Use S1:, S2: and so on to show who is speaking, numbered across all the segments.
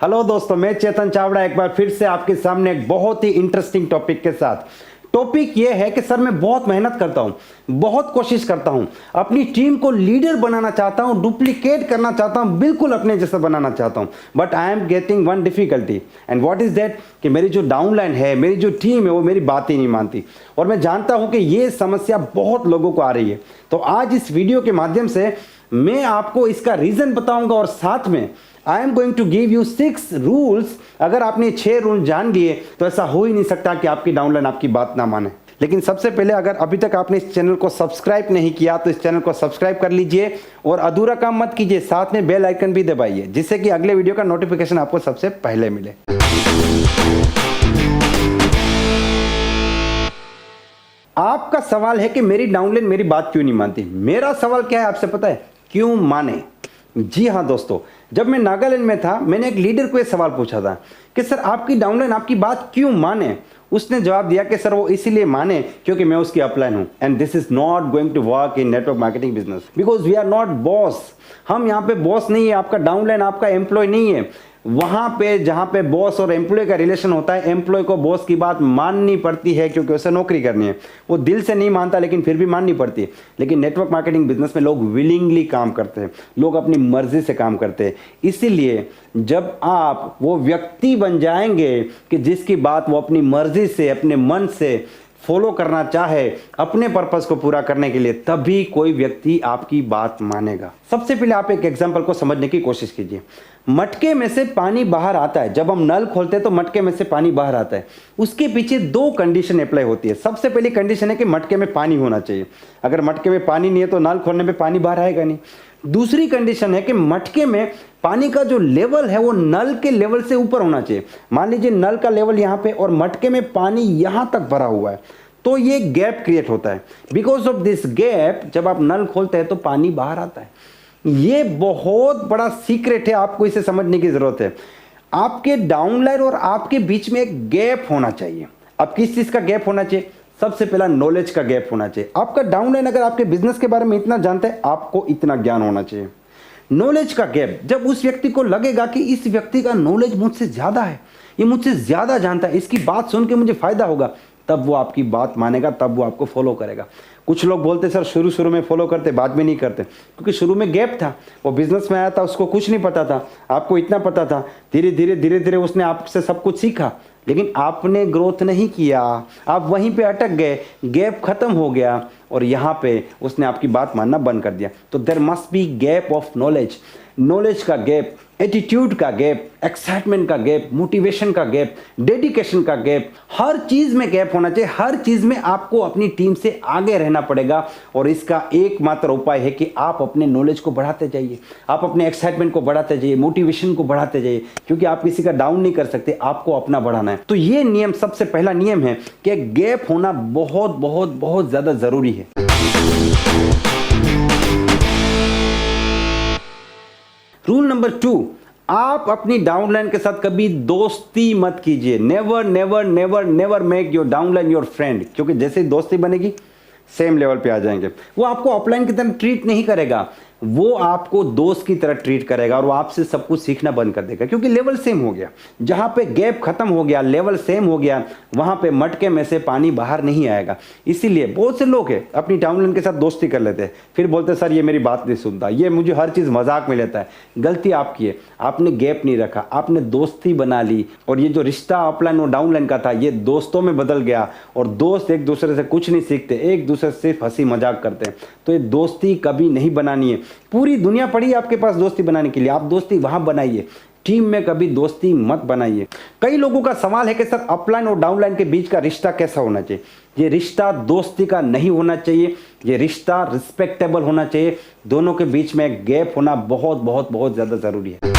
S1: Hello दोस्तों, मैं चेतन चावड़ा एक बार फिर से आपके सामने एक बहुत ही इंटरेस्टिंग टॉपिक के साथ। टॉपिक यह है कि सर मैं बहुत मेहनत करता हूं, बहुत कोशिश करता हूं, अपनी टीम को लीडर बनाना चाहता हूं, डुप्लीकेट करना चाहता हूं, बिल्कुल अपने जैसा बनाना चाहता हूं, but I am getting one difficulty and what is that कि मेरी जो डाउनलाइन है, मेरी जो टीम है वो मेरी बात ही नहीं मानती। और मैं जानता हूं कि ये समस्या बहुत लोगों को आ रही है। तो आज इस वीडियो के माध्यम से मैं आपको इसका रीजन बताऊंगा और साथ में I am going to give you 6 rules. अगर आपने 6 रूल जान लिए तो ऐसा हो ही नहीं सकता कि आपकी डाउनलाइन आपकी बात ना माने। लेकिन सबसे पहले अगर अभी तक आपने इस चैनल को सब्सक्राइब नहीं किया तो इस चैनल को सब्सक्राइब कर लीजिए और अधूरा काम मत कीजिए, साथ में बेल आइकन भी दबाइए जिससे कि अगले वीडियो का नोटिफिकेशन आपको सबसे पहले मिले। आपका सवाल है कि मेरी डाउनलाइन मेरी बात क्यों नहीं मानती। मेरा सवाल क्या है आपसे पता है? क्यों माने। जी हाँ दोस्तों, जब मैं नागालैंड में था मैंने एक लीडर को यह सवाल पूछा था कि सर आपकी डाउनलाइन आपकी बात क्यों माने। उसने जवाब दिया कि सर वो इसीलिए माने क्योंकि मैं उसकी अपलाइन हूं and this is not going to work in network marketing business because we are not boss. हम यहाँ पे बॉस नहीं है, आपका डाउनलाइन आपका एम्प्लॉय नहीं है। वहां पे जहां पे बॉस और एम्प्लॉय का रिलेशन होता है, एम्प्लॉय को बॉस की बात माननी पड़ती है क्योंकि उसे नौकरी करनी है। वो दिल से नहीं मानता लेकिन फिर भी माननी पड़ती है। लेकिन नेटवर्क मार्केटिंग बिजनेस में लोग विलिंगली काम करते हैं, लोग अपनी मर्जी से काम करते हैं। इसीलिए जब आप वो व्यक्ति बन जाएंगे कि जिसकी बात वो अपनी मर्जी से अपने मन से फॉलो करना चाहे अपने पर्पस को पूरा करने के लिए, तभी कोई व्यक्ति आपकी बात मानेगा। सबसे पहले आप एक एग्जांपल को समझने की कोशिश कीजिए। मटके में से पानी बाहर आता है, जब हम नल खोलते हैं तो मटके में से पानी बाहर आता है। उसके पीछे 2 कंडीशन अप्लाई होती है। सबसे पहली कंडीशन है कि मटके में पानी होना चाहिए। अगर मटके में पानी नहीं है तो नल खोलने पे पानी बाहर आएगा नहीं। दूसरी कंडीशन है कि मटके में पानी का जो लेवल है वो नल के लेवल से ऊपर होना चाहिए। मान लीजिए नल का लेवल यहाँ पे और मटके में पानी यहां तक भरा हुआ है तो ये गैप क्रिएट होता है। बिकॉज ऑफ दिस गैप जब आप नल खोलते हैं तो पानी बाहर आता है। ये बहुत बड़ा सीक्रेट है, आपको इसे समझने की जरूरत है। आपके डाउनलाइन और आपके बीच में एक गैप होना चाहिए। अब किस चीज का गैप होना चाहिए? सबसे पहला नॉलेज का गैप होना चाहिए। आपका डाउनलाइन अगर आपके बिजनेस के बारे में इतना जानता है, आपको इतना ज्ञान होना चाहिए। नॉलेज का गैप, जब उस व्यक्ति को लगेगा कि इस व्यक्ति का नॉलेज मुझसे ज्यादा है, ये मुझसे ज्यादा जानता है, इसकी बात सुन के मुझे फायदा होगा, तब वो आपकी बात मानेगा, तब वो आपको फॉलो करेगा। कुछ लोग बोलते सर शुरू में फॉलो करते बाद में नहीं करते, क्योंकि शुरू में गैप था। वो बिजनेस में आया था, उसको कुछ नहीं पता था, आपको इतना पता था। धीरे धीरे उसने आपसे सब कुछ सीखा, लेकिन आपने ग्रोथ नहीं किया, आप वहीं पे अटक गए, गैप खत्म हो गया और यहाँ पे उसने आपकी बात मानना बंद कर दिया। तो there must be gap of knowledge. Knowledge का गैप, एटीट्यूड का गैप, एक्साइटमेंट का गैप, मोटिवेशन का गैप, डेडिकेशन का गैप, हर चीज में गैप होना चाहिए। हर चीज में आपको अपनी टीम से आगे रहना पड़ेगा और इसका एकमात्र उपाय है कि आप अपने नॉलेज को बढ़ाते जाइए, आप अपने एक्साइटमेंट को बढ़ाते जाइए, मोटिवेशन को बढ़ाते जाइए, क्योंकि आप किसी का डाउन नहीं कर सकते, आपको अपना बढ़ाना है। तो ये नियम, सबसे पहला नियम है कि गैप होना बहुत बहुत बहुत ज्यादा जरूरी है। रूल नंबर 2, आप अपनी डाउनलाइन के साथ कभी दोस्ती मत कीजिए। Never never never never make your downline your friend, क्योंकि जैसे ही दोस्ती बनेगी सेम लेवल पे आ जाएंगे। वो आपको अपलाइन की तरह ट्रीट नहीं करेगा, वो आपको दोस्त की तरह ट्रीट करेगा और वो आपसे सब कुछ सीखना बंद कर देगा, क्योंकि लेवल सेम हो गया। जहां पे गैप खत्म हो गया, लेवल सेम हो गया, वहां पे मटके में से पानी बाहर नहीं आएगा। इसीलिए बहुत से लोग हैं अपनी डाउनलाइन के साथ दोस्ती कर लेते हैं, फिर बोलते हैं सर ये मेरी बात नहीं सुनता, ये मुझे हर चीज मजाक में लेता है। गलती आपकी है, आपने गैप नहीं रखा, आपने दोस्ती बना ली और ये जो रिश्ता अपलाइन और डाउनलाइन का था ये दोस्तों में बदल गया और दोस्त एक दूसरे से कुछ नहीं सीखते, एक दूसरे से सिर्फ हंसी मजाक करते हैं। तो ये दोस्ती कभी नहीं बनानी है। पूरी दुनिया पड़ी है आपके पास दोस्ती बनाने के लिए, आप दोस्ती वहां बनाइए, टीम में कभी दोस्ती मत बनाइए। कई लोगों का सवाल है कि सर अपलाइन और डाउनलाइन के बीच का रिश्ता कैसा होना चाहिए। ये रिश्ता दोस्ती का नहीं होना चाहिए, ये रिश्ता रिस्पेक्टेबल होना चाहिए। दोनों के बीच में एक गैप होना बहुत बहुत बहुत ज्यादा जरूरी है।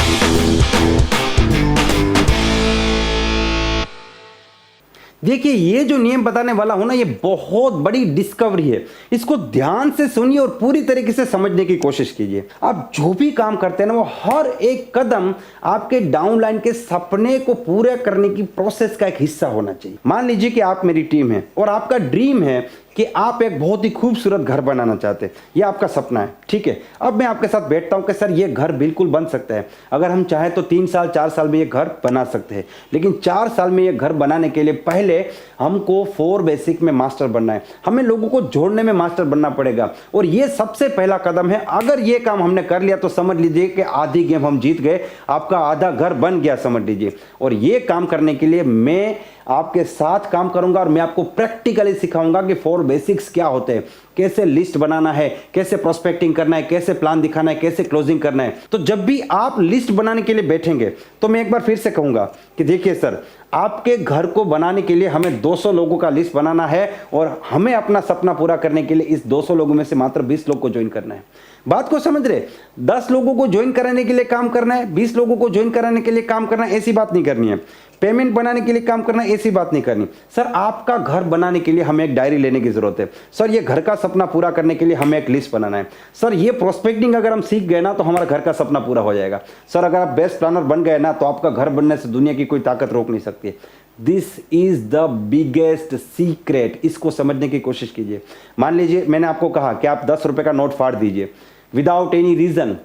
S1: देखिए, ये जो नियम बताने वाला हूं ना, ये बहुत बड़ी डिस्कवरी है। इसको ध्यान से सुनिए और पूरी तरीके से समझने की कोशिश कीजिए। आप जो भी काम करते हैं ना, वो हर एक कदम आपके डाउनलाइन के सपने को पूरा करने की प्रोसेस का एक हिस्सा होना चाहिए। मान लीजिए कि आप मेरी टीम है और आपका ड्रीम है कि आप एक बहुत ही खूबसूरत घर बनाना चाहते हैं, ये आपका सपना है, ठीक है। अब मैं आपके साथ बैठता हूं कि सर ये घर बिल्कुल बन सकता है, अगर हम चाहें तो 3 साल 4 साल में ये घर बना सकते हैं, लेकिन 4 साल में ये घर बनाने के लिए पहले हमको 4 बेसिक में मास्टर बनना है, हमें लोगों को जोड़ने में मास्टर बनना पड़ेगा, और ये सबसे पहला कदम है। अगर ये काम हमने कर लिया तो समझ लीजिए कि आधी गेम हम जीत गए, आपका आधा घर बन गया समझ लीजिए। और ये काम करने के लिए मैं आपके साथ काम करूंगा और मैं आपको प्रैक्टिकली सिखाऊंगा कि 4 बेसिक्स क्या होते हैं, कैसे लिस्ट बनाना है, कैसे प्रोस्पेक्टिंग करना है, कैसे प्लान दिखाना है, कैसे क्लोजिंग करना है। तो जब भी आप लिस्ट बनाने के लिए बैठेंगे तो मैं एक बार फिर से कहूंगा कि देखिए सर, आपके घर को बनाने के लिए हमें 200 लोगों का लिस्ट बनाना है, और हमें अपना सपना पूरा करने के लिए इस 200 लोगों में से मात्र 20 लोग को ज्वाइन करना है। बात को समझ रहे? 10 लोगों को ज्वाइन कराने के लिए काम करना है, 20 लोगों को ज्वाइन कराने के लिए काम करना है, ऐसी बात नहीं करनी है। पेमेंट बनाने के लिए काम करना है, ऐसी बात नहीं करनी। सर आपका घर बनाने के लिए हमें एक डायरी लेने की जरूरत है। सर ये घर का सपना पूरा करने के लिए हमें एक लिस्ट बनाना है। सर ये प्रोस्पेक्टिंग अगर हम सीख गए ना तो हमारा घर का सपना पूरा हो जाएगा। सर अगर आप बेस्ट प्लानर बन गए ना तो आपका घर बनने से दुनिया की कोई ताकत रोक नहीं सकती। This is the biggest secret, इसको समझने की कोशिश कीजिए। मान लीजिए मैंने आपको कहा कि आप 10 रुपए का नोट फाड़ दीजिए, विदाउट एनी रीजन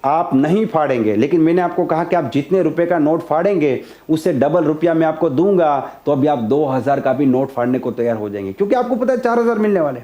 S1: आप नहीं फाड़ेंगे, लेकिन मैंने आपको कहा कि आप जितने रुपए का नोट फाड़ेंगे उससे डबल रुपया मैं आपको दूंगा, तो अभी आप 2000 का भी नोट फाड़ने को तैयार हो जाएंगे, क्योंकि आपको पता है 4000 मिलने वाले।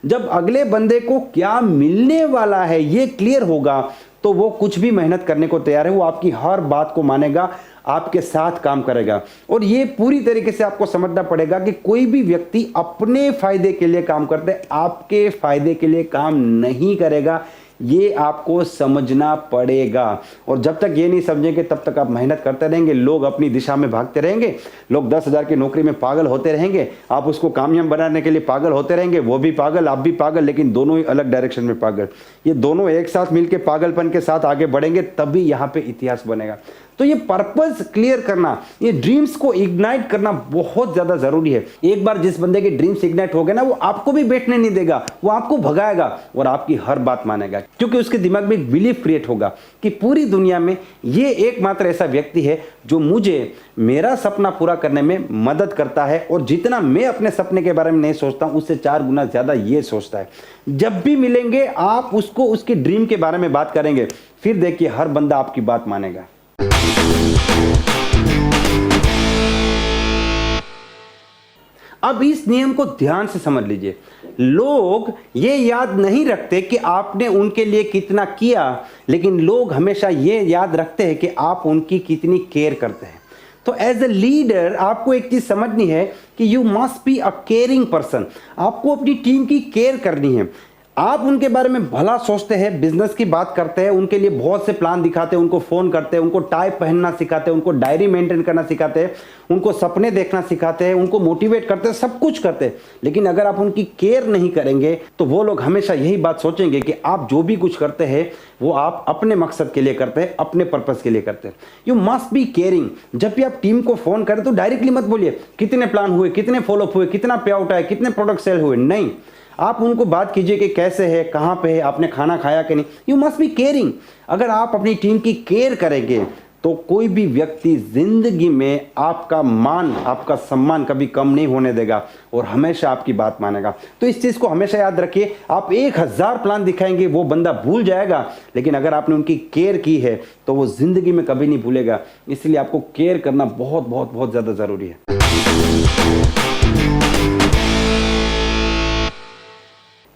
S1: जब अगले बंदे को क्या मिलने वाला है ये क्लियर होगा तो वो कुछ भी मेहनत करने को तैयार है, वो आपकी हर बात को मानेगा, आपके साथ काम करेगा। और ये पूरी तरीके से आपको समझना पड़ेगा कि कोई भी व्यक्ति अपने फायदे के लिए काम करते हैं, आपके फायदे के लिए काम नहीं करेगा, ये आपको समझना पड़ेगा। और जब तक ये नहीं समझेंगे तब तक आप मेहनत करते रहेंगे, लोग अपनी दिशा में भागते रहेंगे, लोग 10,000 की नौकरी में पागल होते रहेंगे, आप उसको कामयाब बनाने के लिए पागल होते रहेंगे, वो भी पागल आप भी पागल, लेकिन दोनों ही अलग डायरेक्शन में पागल। ये दोनों एक साथ मिलकर पागलपन के साथ आगे बढ़ेंगे, तभी यहाँ पे इतिहास बनेगा। तो ये पर्पस क्लियर करना, ये ड्रीम्स को इग्नाइट करना बहुत ज्यादा जरूरी है। एक बार जिस बंदे के ड्रीम्स इग्नाइट हो गए ना, वो आपको भी बैठने नहीं देगा, वो आपको भगाएगा और आपकी हर बात मानेगा, क्योंकि उसके दिमाग में एक बिलीफ क्रिएट होगा कि पूरी दुनिया में ये एकमात्र ऐसा व्यक्ति है जो मुझे मेरा सपना पूरा करने में मदद करता है, और जितना मैं अपने सपने के बारे में नहीं सोचता हूं उससे 4 गुना ज्यादा ये सोचता है। जब भी मिलेंगे आप उसको उसकी ड्रीम के बारे में बात करेंगे, फिर देखिए हर बंदा आपकी बात मानेगा। अब इस नियम को ध्यान से समझ लीजिए। लोग ये याद नहीं रखते कि आपने उनके लिए कितना किया, लेकिन लोग हमेशा ये याद रखते हैं कि आप उनकी कितनी केयर करते हैं। तो एज ए लीडर आपको एक चीज समझनी है कि you must be a caring person. आपको अपनी टीम की केयर करनी है। आप उनके बारे में भला सोचते हैं, बिजनेस की बात करते हैं, उनके लिए बहुत से प्लान दिखाते हैं, उनको फोन करते हैं, उनको टाई पहनना सिखाते हैं, उनको डायरी मेंटेन करना सिखाते हैं, उनको सपने देखना सिखाते हैं, उनको मोटिवेट करते हैं, सब कुछ करते हैं। लेकिन अगर आप उनकी केयर नहीं करेंगे तो वो लोग हमेशा यही बात सोचेंगे कि आप जो भी कुछ करते हैं वो आप अपने मकसद के लिए करते हैं, अपने पर्पस के लिए करते हैं। You must be caring. जब भी आप टीम को फोन करें तो डायरेक्टली मत बोलिए कितने प्लान हुए, कितने फॉलोअप हुए, कितना पे आउट आया, कितने प्रोडक्ट सेल हुए। नहीं, आप उनको बात कीजिए कि कैसे है, कहां पे है, आपने खाना खाया कि नहीं। You must be caring. अगर आप अपनी टीम की केयर करेंगे तो कोई भी व्यक्ति जिंदगी में आपका मान, आपका सम्मान कभी कम नहीं होने देगा और हमेशा आपकी बात मानेगा। तो इस चीज को हमेशा याद रखिए। आप 1000 प्लान दिखाएंगे वो बंदा भूल जाएगा, लेकिन अगर आपने उनकी केयर की है तो वो जिंदगी में कभी नहीं भूलेगा। इसलिए आपको केयर करना बहुत बहुत बहुत ज्यादा जरूरी है।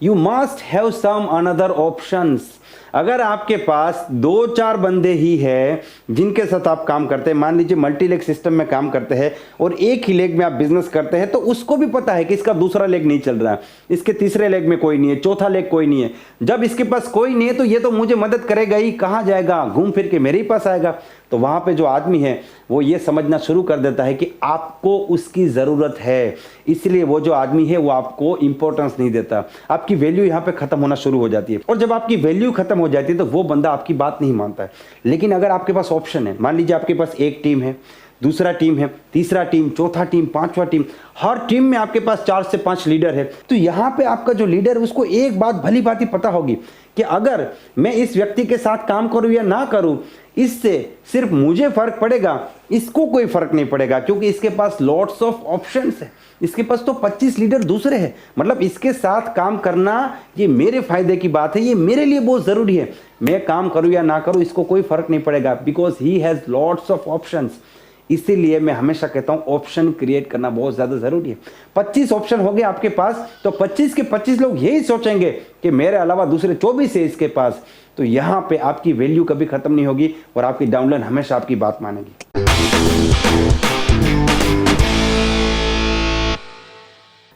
S1: You must have some another options। अगर आपके पास 2-4 बंदे ही है जिनके साथ आप काम करते हैं, मान लीजिए मल्टी लेग सिस्टम में काम करते हैं और एक ही लेग में आप बिजनेस करते हैं, तो उसको भी पता है कि इसका दूसरा लेग नहीं चल रहा है, इसके तीसरे लेग में कोई नहीं है, चौथा लेग कोई नहीं है। जब इसके पास कोई नहीं है तो ये तो मुझे मदद करेगा ही, कहाँ जाएगा, घूम फिर के मेरे ही पास आएगा। तो वहां पे जो आदमी है वो ये समझना शुरू कर देता है कि आपको उसकी जरूरत है, इसलिए वो जो आदमी है वो आपको इंपॉर्टेंस नहीं देता। आपकी वैल्यू यहाँ पे खत्म होना शुरू हो जाती है, और जब आपकी वैल्यू खत्म हो जाती है तो वो बंदा आपकी बात नहीं मानता है। लेकिन अगर आपके पास ऑप्शन है, मान लीजिए आपके पास एक टीम है, दूसरा टीम है, तीसरा टीम, चौथा टीम, पांचवा टीम, हर टीम में आपके पास 4 से 5 लीडर है। तो यहाँ पे आपका जो लीडर है उसको एक बात भली भांति पता होगी कि अगर मैं इस व्यक्ति के साथ काम करूं या ना करूं, इससे सिर्फ मुझे फर्क पड़ेगा, इसको कोई फर्क नहीं पड़ेगा, क्योंकि इसके पास लॉट्स ऑफ ऑप्शंस है। इसके पास तो 25 लीडर दूसरे हैं, मतलब इसके साथ काम करना ये मेरे फायदे की बात है, ये मेरे लिए बहुत जरूरी है। मैं काम करूं या ना करूं इसको कोई फर्क नहीं पड़ेगा, because he has lots of options. इसीलिए मैं हमेशा कहता हूं ऑप्शन क्रिएट करना बहुत ज्यादा जरूरी है। 25 ऑप्शन हो गए आपके पास, तो 25 के 25 लोग यही सोचेंगे कि मेरे अलावा दूसरे 24 है इसके पास। तो यहां पे आपकी वैल्यू कभी खत्म नहीं होगी और आपकी डाउनलाइन हमेशा आपकी बात मानेगी।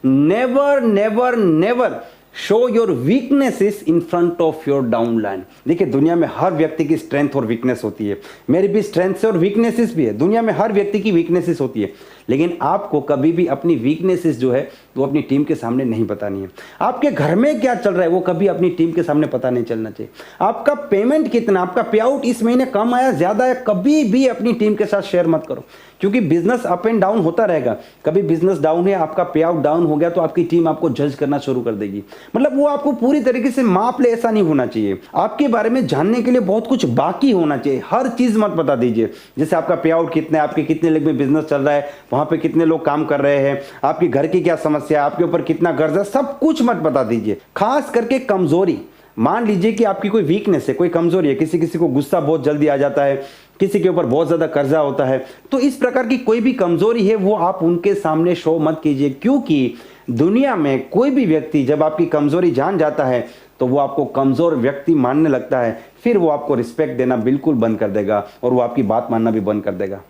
S1: Never never never show your weaknesses in front of your downline. देखिए, दुनिया में हर व्यक्ति की स्ट्रेंथ और वीकनेस होती है, मेरी भी स्ट्रेंथ और वीकनेसेस भी है। दुनिया में हर व्यक्ति की वीकनेसेस होती है, लेकिन आपको कभी भी अपनी वीकनेसेस जो है वो अपनी टीम के सामने नहीं बतानी है। आपके घर में क्या चल रहा है वो कभी अपनी टीम के सामने पता नहीं चलना चाहिए। आपका पेमेंट कितना, आपका पे आउट इस महीने कम आया, ज्यादा है, कभी भी अपनी टीम के साथ शेयर मत करो, क्योंकि बिजनेस अप एंड डाउन होता रहेगा। कभी बिजनेस डाउन है, आपका पे आउट डाउन हो गया, तो आपकी टीम आपको जज करना शुरू कर देगी। मतलब वो आपको पूरी तरीके से माप ले, ऐसा नहीं होना चाहिए। आपके बारे में जानने के लिए बहुत कुछ बाकी होना चाहिए, हर चीज मत बता दीजिए। जैसे आपका पे आउट कितना है, आपके कितने लेग में बिजनेस चल रहा है, वहां पे कितने लोग काम कर रहे हैं, आपकी घर की क्या समस्या, आपके ऊपर कितना कर्ज है, सब कुछ मत बता दीजिए। खास करके कमजोरी, मान लीजिए कि आपकी कोई वीकनेस है, कोई कमजोरी है, किसी को गुस्सा बहुत जल्दी आ जाता है, किसी के ऊपर बहुत ज्यादा कर्जा होता है, तो इस प्रकार की कोई भी कमजोरी है वो आप उनके सामने शो मत कीजिए। क्योंकि दुनिया में कोई भी व्यक्ति जब आपकी कमजोरी जान जाता है तो वो आपको कमजोर व्यक्ति मानने लगता है, फिर वो आपको रिस्पेक्ट देना बिल्कुल बंद कर देगा और वो आपकी बात मानना भी बंद कर देगा।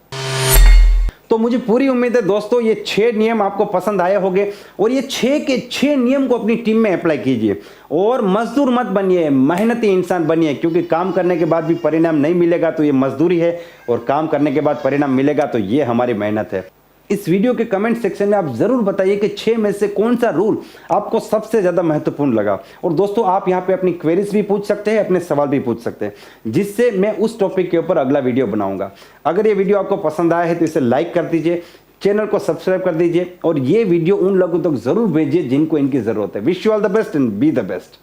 S1: तो मुझे पूरी उम्मीद है दोस्तों ये 6 नियम आपको पसंद आए होंगे और ये 6 के 6 नियम को अपनी टीम में अप्लाई कीजिए और मजदूर मत बनिए, मेहनती इंसान बनिए। क्योंकि काम करने के बाद भी परिणाम नहीं मिलेगा तो ये मजदूरी है, और काम करने के बाद परिणाम मिलेगा तो ये हमारी मेहनत है। इस वीडियो के कमेंट सेक्शन में आप जरूर बताइए कि 6 में से कौन सा रूल आपको सबसे ज्यादा महत्वपूर्ण लगा। और दोस्तों, आप यहाँ पे अपनी क्वेरीज भी पूछ सकते हैं, अपने सवाल भी पूछ सकते हैं, जिससे मैं उस टॉपिक के ऊपर अगला वीडियो बनाऊंगा। अगर ये वीडियो आपको पसंद आया है तो इसे लाइक कर दीजिए, चैनल को सब्सक्राइब कर दीजिए और ये वीडियो उन लोगों तक जरूर भेजिए जिनको इनकी जरूरत है। Wish you all the best and be the best.